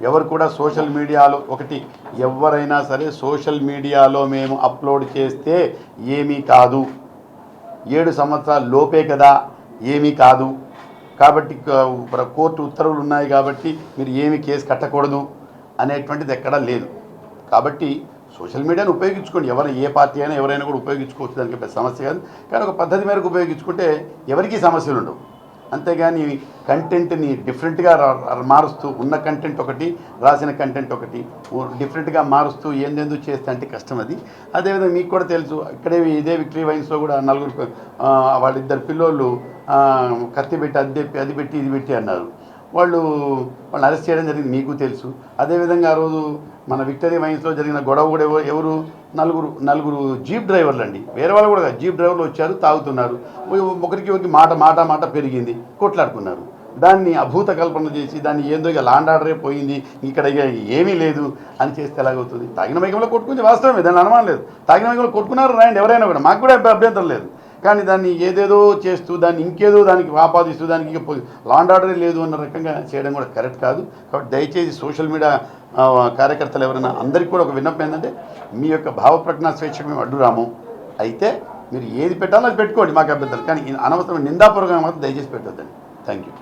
ఎవరు కూడా సోషల్ మీడియాలో ఒకటి ఎవరైనా సరే సోషల్ మీడియాలో మేము అప్లోడ్ చేస్తే ఏమీ కాదు, 7 సంవత్సరాల లోపే కదా, ఏమీ కాదు, కాబట్టి కోర్టు ఉత్తర్వులు ఉన్నాయి కాబట్టి మీరు ఏమీ కేసు కట్టకూడదు అనేటువంటిది ఎక్కడా లేదు. కాబట్టి సోషల్ మీడియాను ఉపయోగించుకోండి, ఎవరు ఏ పార్టీ అయినా ఎవరైనా కూడా ఉపయోగించుకోవచ్చు, దానికి పెద్ద సమస్య కాదు. కానీ ఒక పద్ధతి మేరకు ఉపయోగించుకుంటే ఎవరికీ సమస్యలు ఉండవు. అంతేగాని కంటెంట్ని డిఫరెంట్గా మారుస్తూ ఉన్న కంటెంట్ ఒకటి, రాసిన కంటెంట్ ఒకటి డిఫరెంట్గా మారుస్తూ ఏందేందో చేస్తే అంటే కష్టం అది. అదేవిధంగా మీకు కూడా తెలుసు, ఇక్కడే ఇదే విక్టరీ వైన్స్లో కూడా 4 వాళ్ళిద్దరు పిల్లోళ్ళు కత్తి పెట్టి అది పెట్టి ఇది పెట్టి అన్నారు. వాళ్ళని అరెస్ట్ చేయడం జరిగింది, మీకు తెలుసు. అదేవిధంగా ఆ రోజు మన విక్టరీ వైన్స్లో జరిగిన గొడవ కూడా ఎవరు నలుగురు జీప్ డ్రైవర్లు అండి, వేరే వాళ్ళు కూడా జీప్ డ్రైవర్లు వచ్చారు, తాగుతున్నారు, ఒకరికి మాట పెరిగింది, కొట్లాడుకున్నారు. దాన్ని అభూత కల్పన చేసి దాన్ని ఏందో ఇక లాండ్ ఆర్డరే పోయింది, ఇక్కడ ఇక ఏమీ లేదు అని చేస్తే ఎలాగవుతుంది? తాగిన మైకంలో కొట్టుకుంది వాస్తవమే, దాన్ని అనుమానం లేదు. తాగిన మైకంలో కొట్టుకున్నారు రాయండి ఎవరైనా కూడా, మాకు కూడా అభ్యంతరం లేదు. కానీ దాన్ని ఏదేదో చేస్తూ దాన్ని ఇంకేదో దానికి ఆపాదిస్తూ దానికి ఇక లాండ్ ఆర్డరే లేదు అన్న రకంగా చేయడం కూడా కరెక్ట్ కాదు. కాబట్టి దయచేసి సోషల్ మీడియా కార్యకర్తలు ఎవరైనా అందరికీ కూడా ఒక విన్నపం ఏంటంటే, మీ యొక్క భావ ప్రకటన స్వేచ్ఛకు మేము అడ్డురాము. అయితే మీరు ఏది పెట్టాలో అది పెట్టుకోండి, మాకు అభ్యంతరం. కానీ అనవసరం నిందాపూర్వకంగా మాత్రం దయచేసి పెట్టొద్దండి. Thank you.